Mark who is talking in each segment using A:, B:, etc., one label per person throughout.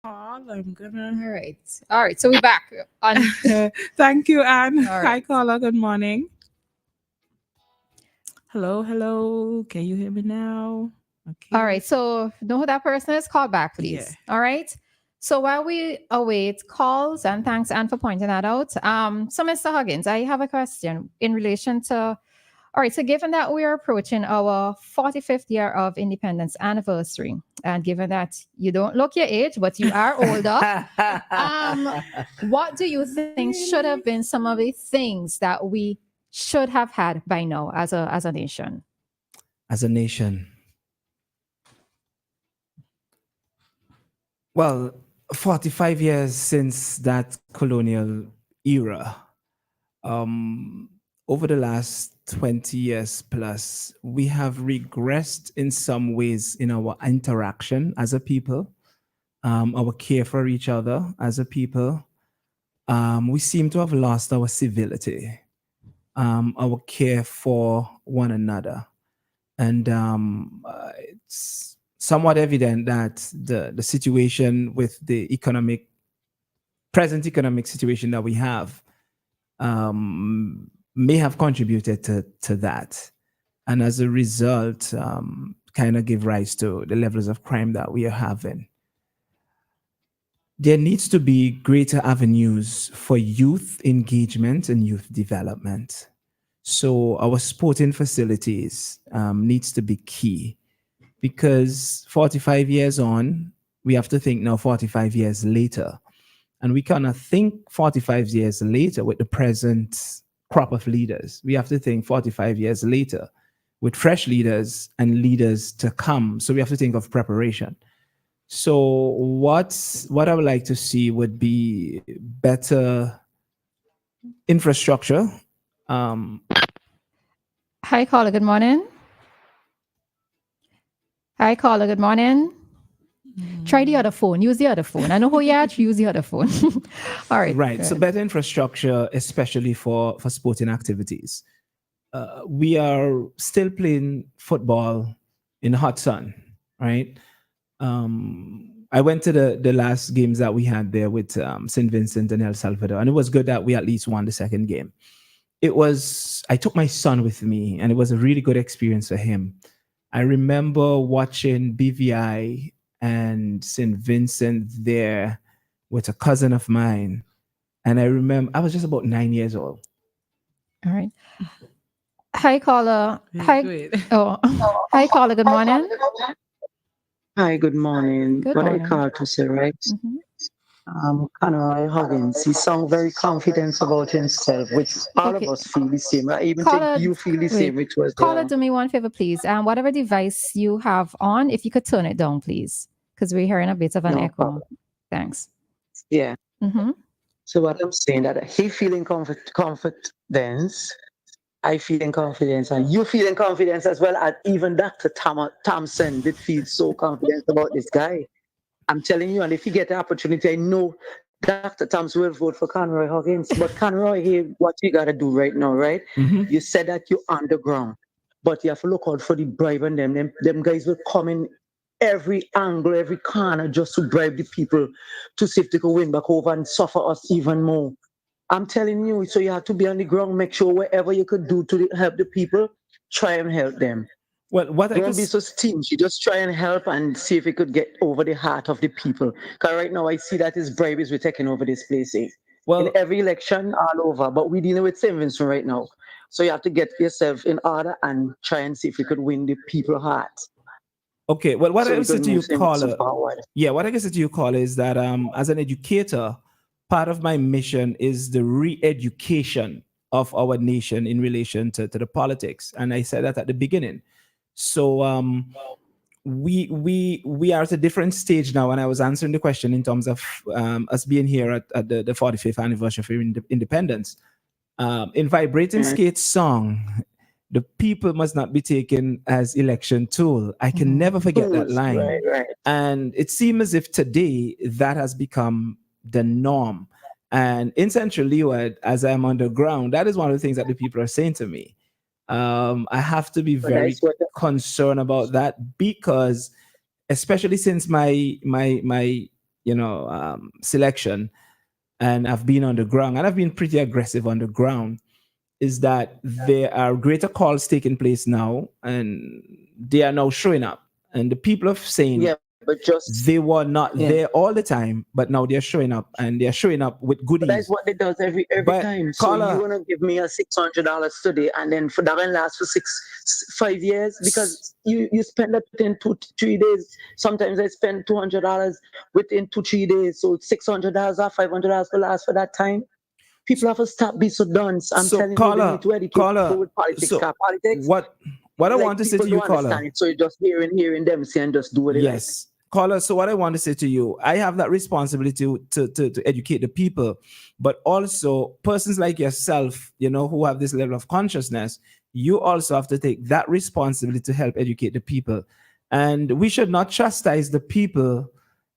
A: I'm gonna.
B: All right. So we're back on.
A: Thank you, Anne.
B: All
A: Hi,
B: right.
A: caller. Good morning. Hello, hello. Can you hear me now?
B: All
A: Okay.
B: right. So know who that person is. Call back,
A: Yeah.
B: please. All right. So while we await calls, and thanks Anne for pointing that out. So Mr. Huggins, I have a question in relation to. All right. So given that we are approaching our 45th year of independence anniversary, and given that you don't look your age, but you are older, what do you think should have been some of the things that we should have had by now as a nation?
C: As a nation. Well, 45 years since that colonial era, um, over the last 20 years plus, we have regressed in some ways in our interaction as a people, our care for each other as a people. We seem to have lost our civility, our care for one another. And it's somewhat evident that the situation with the present economic situation that we have may have contributed to that. And as a result, kind of give rise to the levels of crime that we are having. There needs to be greater avenues for youth engagement and youth development. So our sporting facilities needs to be key, because 45 years on, we have to think now 45 years later. And we cannot think 45 years later with the present crop of leaders. We have to think 45 years later with fresh leaders and leaders to come. So we have to think of preparation. So what I would like to see would be better infrastructure.
B: Hi, caller. Good morning. Hi, caller. Good morning. Try the other phone. Use the other phone. I know who you are. Use the other phone. All right.
C: Right. So better infrastructure, especially for sporting activities. We are still playing football in the hot sun, right? I went to the last games that we had there with St. Vincent and El Salvador, and it was good that we at least won the second game. I took my son with me, and it was a really good experience for him. I remember watching BVI and St. Vincent there with a cousin of mine. And I remember I was just about 9 years old.
B: All right. Hi, caller. Hi.
A: Wait.
B: Oh, hi, caller. Good morning.
D: Hi, good morning.
B: Good
D: What I
B: morning.
D: call to say, right?
B: Mhm.
D: Conroy Huggins, he sounds very confident about himself, which all
B: Okay.
D: of us feel the same. I even
B: Caller,
D: think you feel the same,
B: wait.
D: which was
B: Caller, do me one favor, please. Whatever device you have on, if you could turn it down, please, because we're hearing a bit of an
D: no
B: echo.
D: problem.
B: Thanks.
D: Yeah.
B: Mm-hmm.
D: So what I'm saying that he feeling confidence, I feeling confidence, and you feeling confidence as well. And even Dr. Thompson did feel so confident about this guy. I'm telling you, and if you get the opportunity, I know Dr. Thompson will vote for Conroy Huggins. But Conroy, here, what you gotta do right now, right?
C: Mm-hmm.
D: You said that you're underground, but you have to look out for the bribe and them guys will come in every angle, every corner just to bribe the people to see if they can win back over and suffer us even more. I'm telling you, so you have to be on the ground, make sure whatever you could do to help the people, try and help them.
C: Well, what I
D: Don't be
C: guess,
D: so stingy. Just try and help and see if we could get over the heart of the people. Because right now I see that it's bribes we're taking over this place. In
C: well,
D: every election, all over. But we're dealing with St. Vincent right now. So you have to get yourself in order and try and see if we could win the people's hearts.
C: okay. Well, what
D: So
C: I
D: we
C: would say
D: could
C: to you,
D: move St. Vincent
C: caller,
D: forward.
C: yeah, what I guess to you, caller, is that as an educator, part of my mission is the re-education of our nation in relation to the politics, and I said that at the beginning. So we are at a different stage now, and I was answering the question in terms of us being here at the 45th anniversary of independence. In Vibrating Skate's song, the people must not be taken as election tool. I can never forget that
D: Tools.
C: line.
D: Right.
C: And it seems as if today that has become the norm. And in Central Leeward, as I'm underground, that is one of the things that the people are saying to me. I have to be
D: But
C: very
D: that's what
C: concerned about that, because especially since my selection, and I've been on the ground, and I've been pretty aggressive on the ground, is that there are greater calls taking place now, and they are now showing up. And the people are saying
D: but just
C: they were not there all the time, but now they're showing up, and they're showing up with
D: but
C: goodies.
D: that's what they does every
C: But
D: time. So
C: caller,
D: you wanna give me a $600 today, and then for that can last for 5 years because you spend that within 2 3 days. Sometimes I spend $200 within 2 3 days, so $600 or $500 will last for that time. People have to stop being so dunce. I'm
C: so
D: telling you, they need to educate people with politics.
C: so
D: Politics,
C: what I
D: like,
C: want to say
D: people
C: to you,
D: don't
C: caller.
D: understand it, so you just hearing them say and just do what they like.
C: Yes. Caller, so what I want to say to you, I have that responsibility to educate the people, but also persons like yourself, who have this level of consciousness, you also have to take that responsibility to help educate the people. And we should not chastise the people.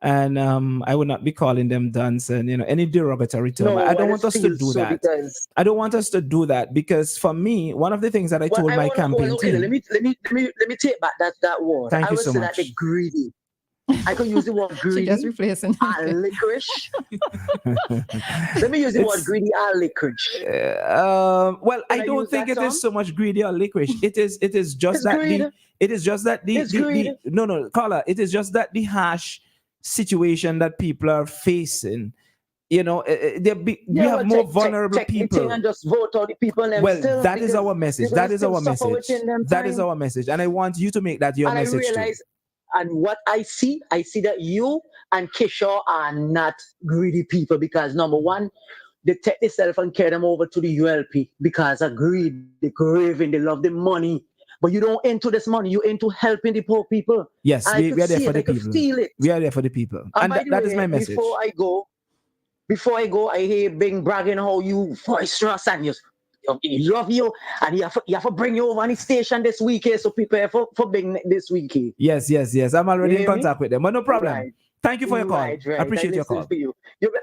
C: And I would not be calling them dunce and any derogatory term.
D: No,
C: I don't
D: I
C: want
D: just
C: us to
D: feel
C: do
D: so
C: that.
D: because
C: I don't want us to do that because for me, one of the things that I
D: well,
C: told
D: I
C: my
D: wanna
C: campaign
D: okay,
C: team.
D: let me take back that word.
C: Thank
D: I
C: you
D: would
C: so
D: say that they're
C: much.
D: greedy. I could use the word
B: She just
D: greedy
B: replacing.
D: and licorice. Let me use the word
C: It's
D: greedy and licorice.
C: well,
D: Can
C: I
D: I
C: don't
D: use
C: think
D: that
C: it is
D: term?
C: so much greedy or licorice. It is just
D: It's
C: that
D: greed. It's greed.
C: the no, caller, it is just that the harsh situation that people are facing. We
D: Yeah,
C: have
D: well,
C: more
D: take
C: vulnerable
D: the thing
C: people.
D: and just vote out the people and them
C: Well,
D: still
C: that is
D: because
C: our
D: you're
C: message.
D: gonna
C: That is
D: still
C: our
D: suffer
C: message.
D: within them
C: That is
D: time.
C: our message. And I want you to make that your
D: And I
C: message too.
D: realize, and what I see that you and Kishore are not greedy people because number one, they take themselves and carry them over to the ULP because of greed, the craving, they love the money. But you don't into this money, you into helping the poor people.
C: Yes,
D: And I could
C: we are there
D: see
C: for
D: it, I
C: the
D: could
C: people.
D: feel it.
C: We are there for the people.
D: And
C: And
D: by the
C: that is
D: way,
C: my message.
D: before I go, I hear Bing bragging how you boisterous and he love you and he have to bring you over on the station this week so prepare for Bing this week.
C: Yes, yes, yes. I'm
D: You
C: already in
D: hear me?
C: contact with them. But no problem.
D: Right.
C: Thank you for your call. I
D: Right. I
C: appreciate your
D: listened
C: call.
D: for you.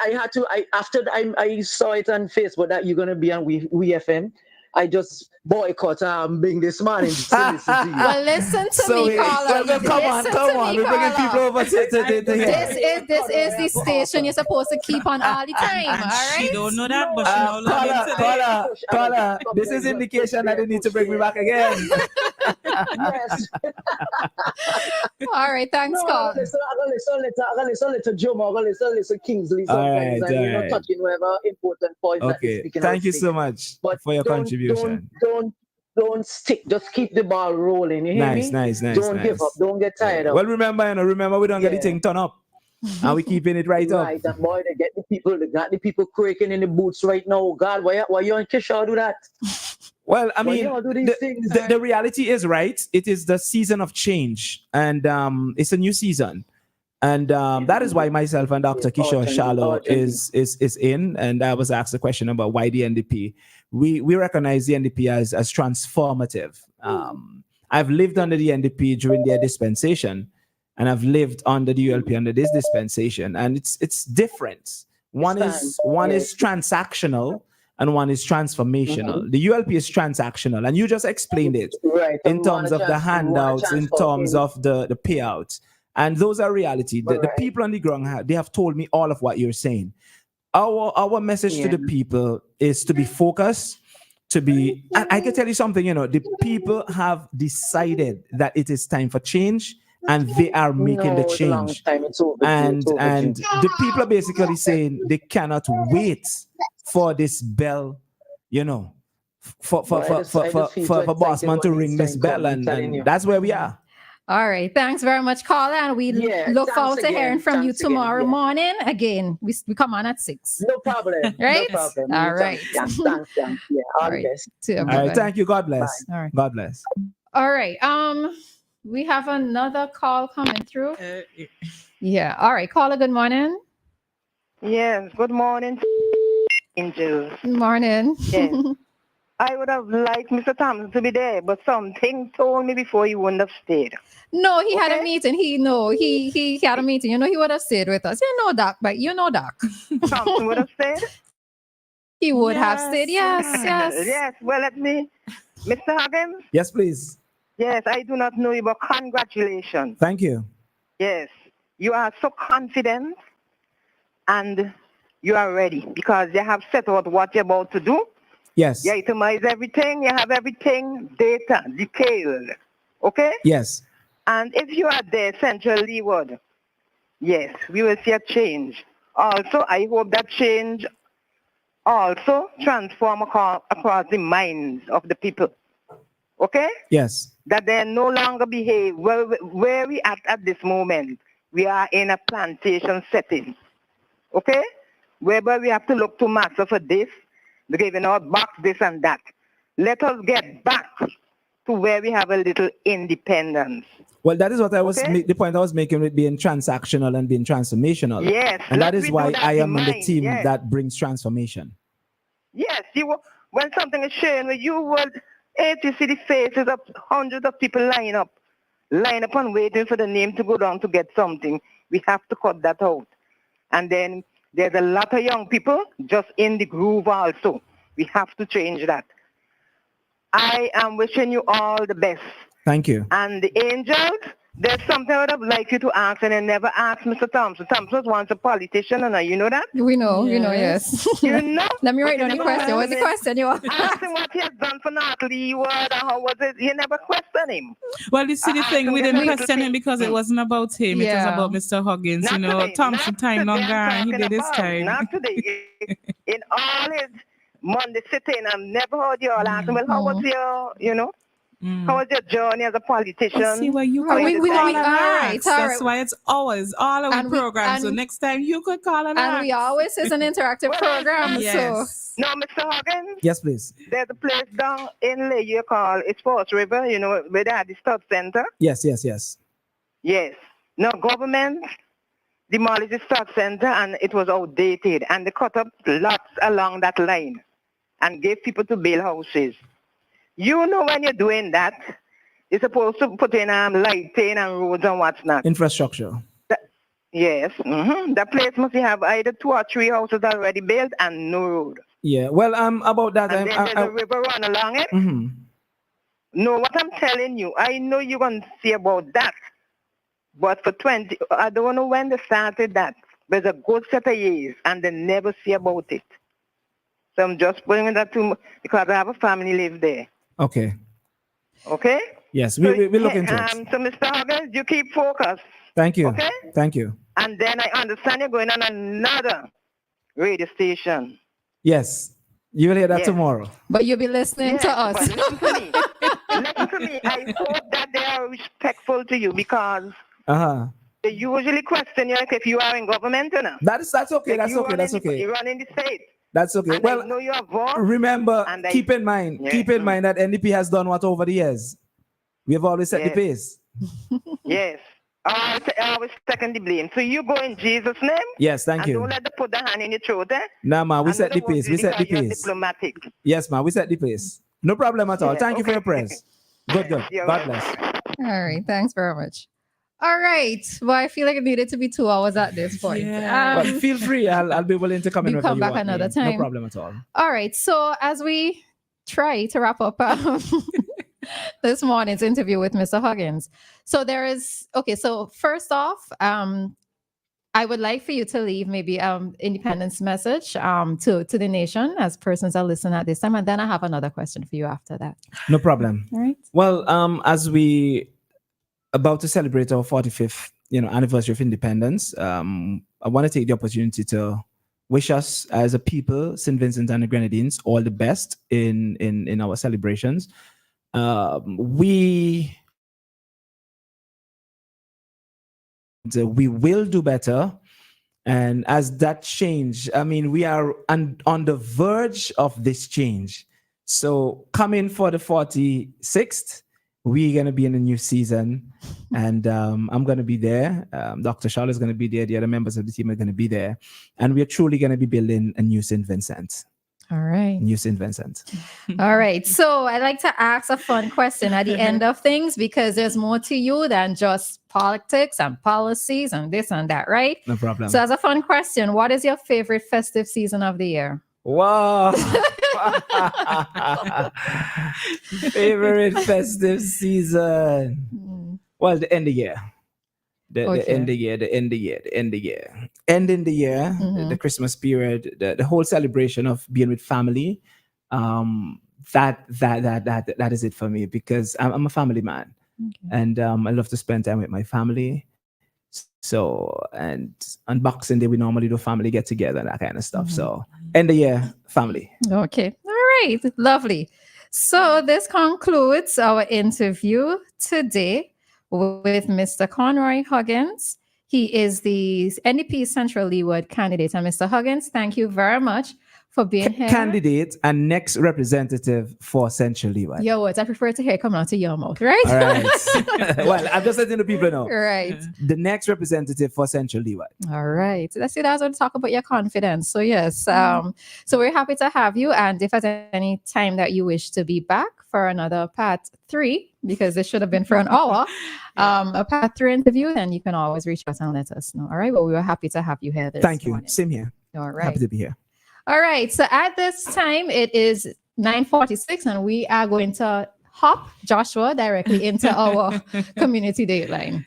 D: I had to. I after I saw it on Facebook that you're gonna be on WEFM. I just boycott Bing this morning just to listen to you.
B: Well, listen to
C: So
B: me, caller.
C: come on,
B: Listen
C: come
B: to
C: on.
B: me,
C: We're bringing people
B: caller.
C: over to
B: This
C: here.
B: is the station you're supposed to keep on all the time.
A: And
B: All
A: she
B: right.
A: don't know that, but
D: No,
A: she
D: I
A: now love him today.
C: This is indication that they need to bring me back again.
D: Yes.
B: All right. Thanks,
D: No,
B: call.
D: I gotta listen to Joe, I gotta listen Kingsley
C: All
D: sometimes,
C: right,
D: and
C: all
D: we're not
C: right.
D: touching whatever important points that they're
C: Okay.
D: speaking out
C: Thank you
D: stick.
C: so much
D: But
C: for your
D: don't
C: contribution.
D: don't stick. Just keep the ball rolling. You hear
C: Nice,
D: me?
C: nice, nice,
D: Don't give up.
C: nice.
D: Don't get tired
C: Well,
D: out.
C: remember we don't get the
D: Yeah.
C: thing turned up. And we keeping it right up.
D: Right, and boy, they got the people quaking in the boots right now. Oh, God, why you and Kisha do that?
C: Well, I
D: Why
C: mean,
D: y'all do these things?
C: the reality is, right? It is the season of change, and it's a new season, and that is why myself and Dr. Kishore Shallow is in. And I was asked a question about why the NDP. We recognize the NDP as transformative. I've lived under the NDP during their dispensation, and I've lived under the ULP under this dispensation, and it's different. One is transactional and one is transformational. The ULP is transactional, and you just explained it
D: Right.
C: in terms of the handouts, in terms of the payouts, and those are reality. The people on the ground they have told me all of what you're saying. Our message to the people is to be focused. I can tell you something. The people have decided that it is time for change, and they are making the
D: It's a long
C: change.
D: time. It's overdue.
C: And the people are basically saying they cannot wait for this bell, for Bossman to ring this bell, and that's where we are.
B: All right. Thanks very much, caller. And we look forward to hearing from you tomorrow morning. Again, we come on at 6.
D: No problem.
B: Right?
D: No problem.
B: All right.
D: Thanks. Yeah, all the best.
C: All right. Thank you. God bless.
B: All right.
C: God bless.
B: All right. We have another call coming through.
A: Yeah.
B: Yeah. All right. Caller, good morning.
E: Yes, good morning, angels.
B: Good morning.
E: Yes. I would have liked Mr. Thompson to be there, but something told me before he wouldn't have stayed.
B: No, he had a meeting. He had a meeting. He would have stayed with us. Doc, but Doc.
E: Thompson would have stayed?
B: He would have stayed. Yes.
E: Yes. Well, let me, Mr. Huggins.
C: Yes, please.
E: Yes, I do not know you, but congratulations.
C: Thank you.
E: Yes, you are so confident. and you are ready because you have set out what you're about to do.
C: Yes.
E: You itemize everything. You have everything data, detailed. Okay?
C: Yes.
E: And if you are there, Central Leeward, yes, we will see a change. Also, I hope that change also transform across the minds of the people. Okay?
C: Yes.
E: That they no longer behave where we at this moment. We are in a plantation setting. Okay? Whereby we have to look to master for this, giving out box this and that. Let us get back to where we have a little independence.
C: Well, that is what I was
E: Okay.
C: the point I was making with being transactional and being transformational.
E: Yes,
C: and that
E: let
C: is
E: me do
C: why
E: that
C: I
E: in
C: am on the
E: mind,
C: team
E: yes.
C: that brings transformation.
E: Yes, when something is sharing with you, you see the faces of hundreds of people line up and waiting for the name to go down to get something. We have to cut that out. And then there's a lot of young people just in the groove also. We have to change that. I am wishing you all the best.
C: Thank you.
E: And the angels, there's something I would have liked you to ask and I never asked Mr. Thompson. Thompson was once a politician, and you know that?
B: We know, yes.
E: You know?
B: Let me
E: But
B: write
E: you
B: down the
E: never
B: question. What's the
E: questioned him.
B: question you want?
E: Ask him what he has done for North Leeward and how was it. You never questioned him.
A: Well, you see, the
E: I
A: thing,
E: asked
A: we
E: him
A: didn't
E: just a little
A: question him
E: thing.
A: because it wasn't about him. It was
B: Yeah.
A: about Mr. Huggins.
E: Not
A: You know,
E: today.
A: Thompson
E: Not
A: time
E: today
A: long
E: I'm
A: gone. He
E: talking
A: did his
E: about.
A: time.
E: Not today. In all his Monday sitting, I've never heard you all ask him, well, how was your, how was your journey as a politician?
A: See where you
E: How
A: could
E: you
B: we-
A: call
E: decide-
A: and
B: all right,
A: ask.
B: all
A: That's
B: right.
A: why it's always all of
B: And
A: the
B: we-
A: programs. So
B: and-
A: next time you could call and
B: And
A: ask.
B: we always is an interactive
E: Well,
B: program. So
A: Yes.
E: No, Mr. Huggins,
C: Yes, please.
E: there's a place down in Layer called Sports River, where they had the stud center.
C: Yes.
E: Yes. Now, government demolished the stud center and it was outdated. And they cut up lots along that line and gave people to build houses. When you're doing that, you're supposed to put in lighting and roads and what's not.
C: Infrastructure.
E: Yes. The place must have either 2 or 3 houses already built and no road.
C: Yeah. Well, about that,
E: And then there's a river run along it.
C: mhm.
E: No, what I'm telling you, I know you're going to see about that. But for I don't know when they started that. There's a good set of years and they never see about it. So I'm just putting that to because I have a family live there.
C: Okay.
E: Okay?
C: Yes, we look into it.
E: So Mr. Huggins, you keep focused.
C: Thank you.
E: Okay?
C: Thank you.
E: And then I understand you're going on another radio station.
C: Yes. You will hear that
E: Yes.
C: tomorrow.
B: but you'll be listening to
E: Yes,
B: us.
E: but listen to me. Listen to me. I hope that they are respectful to you because
C: Uh-huh.
E: they usually question you like if you are in government or not.
C: That's okay.
E: Like
C: That's
E: you
C: okay.
E: run
C: That's
E: in the-
C: okay.
E: You run in the state.
C: That's okay.
E: And I
C: Well,
E: know you have voice.
C: remember,
E: and I-
C: keep in mind that NDP has done what over the years? We have always set the
E: Yes.
C: pace.
E: Yes. I always second the blame. So you go in Jesus' name.
C: Yes, thank
E: and
C: you.
E: don't let them put their hand in your throat, eh?
C: Nah, ma, we
E: And
C: set the
E: don't want
C: pace.
E: to
C: We set the
E: because you're
C: pace.
E: diplomatic.
C: Yes, ma, we set the pace. No problem at all.
E: Yeah,
C: Thank you for
E: okay.
C: your prayers. Good.
E: You're
C: God
E: welcome.
C: bless.
B: All right. Thanks very much. All right. Well, I feel like it needed to be 2 hours at this point.
A: Yeah.
C: Well, feel free. I'll be willing to come in
B: We
C: whenever
B: come
C: you
B: back
C: want me.
B: another
C: No
B: time.
C: problem at all.
B: All right. So as we try to wrap up this morning's interview with Mr. Huggins, so there is So first off, I would like for you to leave maybe independence message to the nation as persons are listening at this time, and then I have another question for you after that.
C: No problem.
B: All right.
C: Well, as we about to celebrate our 45th, anniversary of independence, I want to take the opportunity to wish us as a people, St. Vincent and the Grenadines, all the best in our celebrations. We will do better. And as that change, we are on the verge of this change. So coming for the 46th, we're going to be in a new season. And I'm going to be there. Dr. Charlotte is going to be there. The other members of the team are going to be there. And we're truly going to be building a new St. Vincent.
B: All right.
C: New St. Vincent.
B: All right. So I like to ask a fun question at the end of things because there's more to you than just politics and policies and this and that, right?
C: No problem.
B: So as a fun question, what is your favorite festive season of the year?
C: Wow. Favorite festive season. Well, the end of the year. The
B: Okay.
C: end the year, the end the year, the end the year. Ending the year, the Christmas period, the whole celebration of being with family. That is it for me because I'm a family man. And I love to spend time with my family. So, and on Boxing Day, we normally do family get together and that kind of stuff. So, end the year, family.
B: Okay. All right. Lovely. So, this concludes our interview today with Mr. Conroy Huggins. He is the NDP Central Leeward candidate. And Mr. Huggins, thank you very much for being here.
C: Candidate and next representative for Central Leeward.
B: Your words, I prefer to hear coming out of your mouth, right?
C: All right. Well, I'm just letting the people know.
B: Right.
C: The next representative for Central Leeward.
B: All right. Let's see. That's what to talk about your confidence. So yes. So we're happy to have you. And if at any time that you wish to be back for another part 3, because this should have been for an hour, a part 3 interview, then you can always reach us and let us know. All right. But we were happy to have you here this
C: Thank you.
B: morning.
C: Same here.
B: All right.
C: Happy to be here.
B: All right. So at this time, it is 9:46, and we are going to hop Joshua directly into our community dateline.